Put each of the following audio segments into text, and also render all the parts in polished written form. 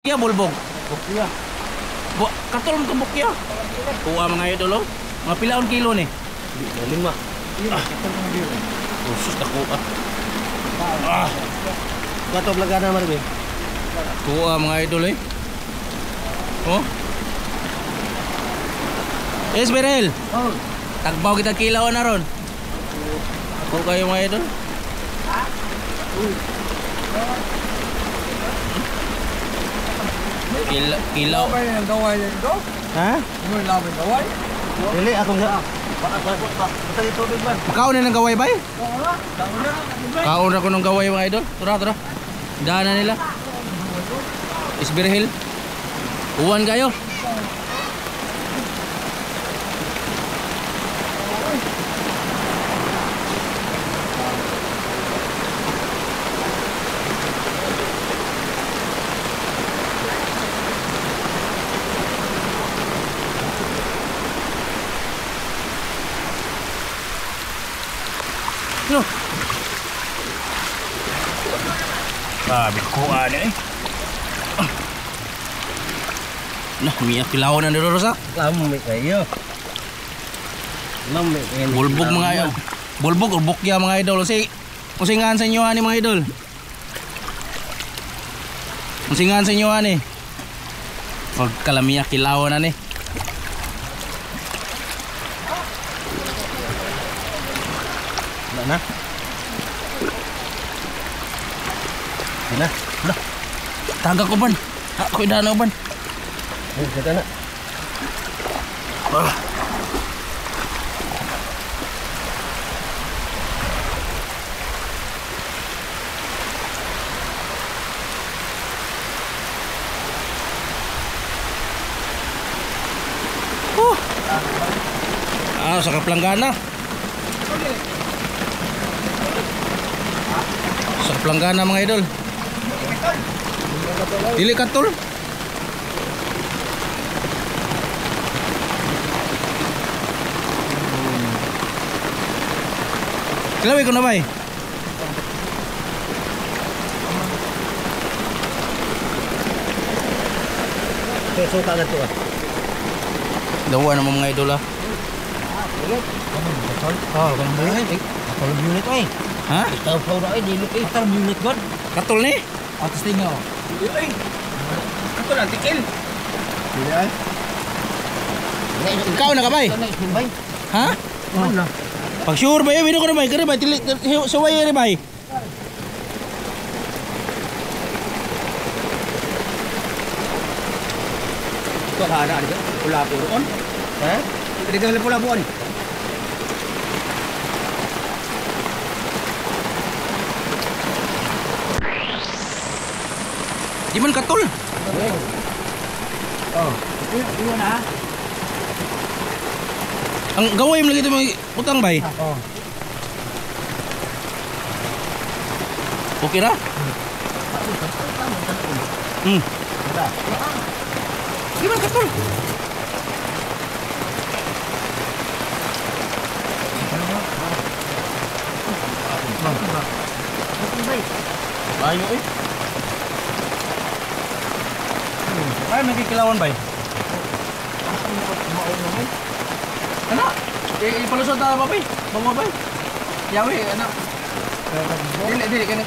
Kya bulbog. Bukya. Katulong kang bukya. Kuha mga idol oh. Mga pilaon kilo ni. Lima. Sus na kuha. Gato blaga na marbe. Kuha mga idol eh. Oh. Esberel. Oh. Tagbaw kita kilaw na ron. Kung kayo mga idol. Kilaw. Labay ng gaway yan ko? Ha? Ano yung labay gaway? Dili ako nga. Basta dito tubig man. Makaon na ng gaway ba eh? Oo na. Tao na. Kaon na ko ng gaway mga idol. Tara. Daanan nila. Esberel. Uwan kayo. No. Sabi ko ano eh. Nah, miyak kilaw na nilo Rosa. Lami kayo. Lami kayo. Bulbog mga idol. Bulbog or bukya mga idol. Usingan sa inyo ani mga idol. Usingan sa inyo ani. Pag kalamiyak kilaw na ni. Na. Na. Lah. Tangga ko ban. Ako idanaw ban. Kita na. Sa Kaplanggana. Sa Kaplanggana mga idol. Dili katul. Kilawi ko na ba eh? Suka na to ah. Dawa naman mga idol ah. Oh, ganun ba yun? Katol unit ay. Ha? Itaw na ay, dili kay tar unit god. Katul ni? Atas tingaw. Ay. Katul ang tikil. Dili ay. Ikaw na ka ba eh? Ha? Ano? Pag sure ba yun? Bino ko na ba? Kaya ba? Saway yan ba? Ito hana ano? Pula po roon. Ha? Hindi ka pula po ni. Di man katul. Oh. Iwan na. Ang gaway mo lagi ito mga utang ba eh? Oh. Okay na? Hmm. Di man katul. Ayo eh. Ay, may kikilawan ba eh? Ano? Ipalusot na ba ba eh? Bawa ba eh? Yawi, ano? Dili, kani.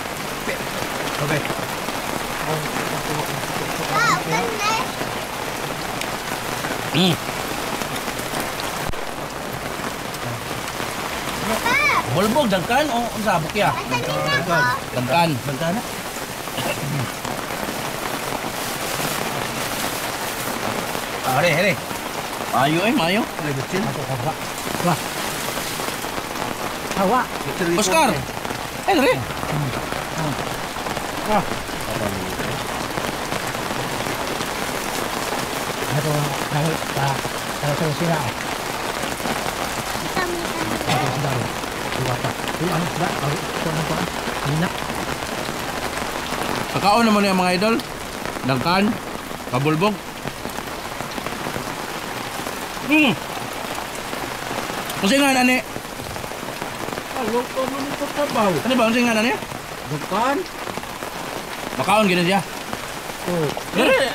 Okay. Bulbog, dagkan o sabok ya? Dagkan. Bantana. Hare. Mayo eh, mayo. Wah. Hawa. Oscar. Hare. Ah. Ano kalau sila. Kakaon naman yung mga idol. Dagkan. Kabulbog. Kasi nga nani. Luto mo nito tabaw. Ano ba? Ano nga nani? Bukan. Makaon gina siya. Oh.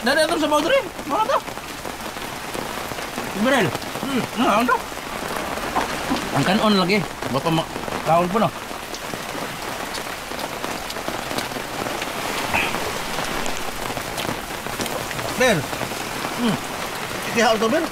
Dari atas sa bawah dari. Mana tu? Ibrahim. Nah, untuk. Angkan on lagi. Bapak mak kaul pun oh. Ben. Iki hal to Ben.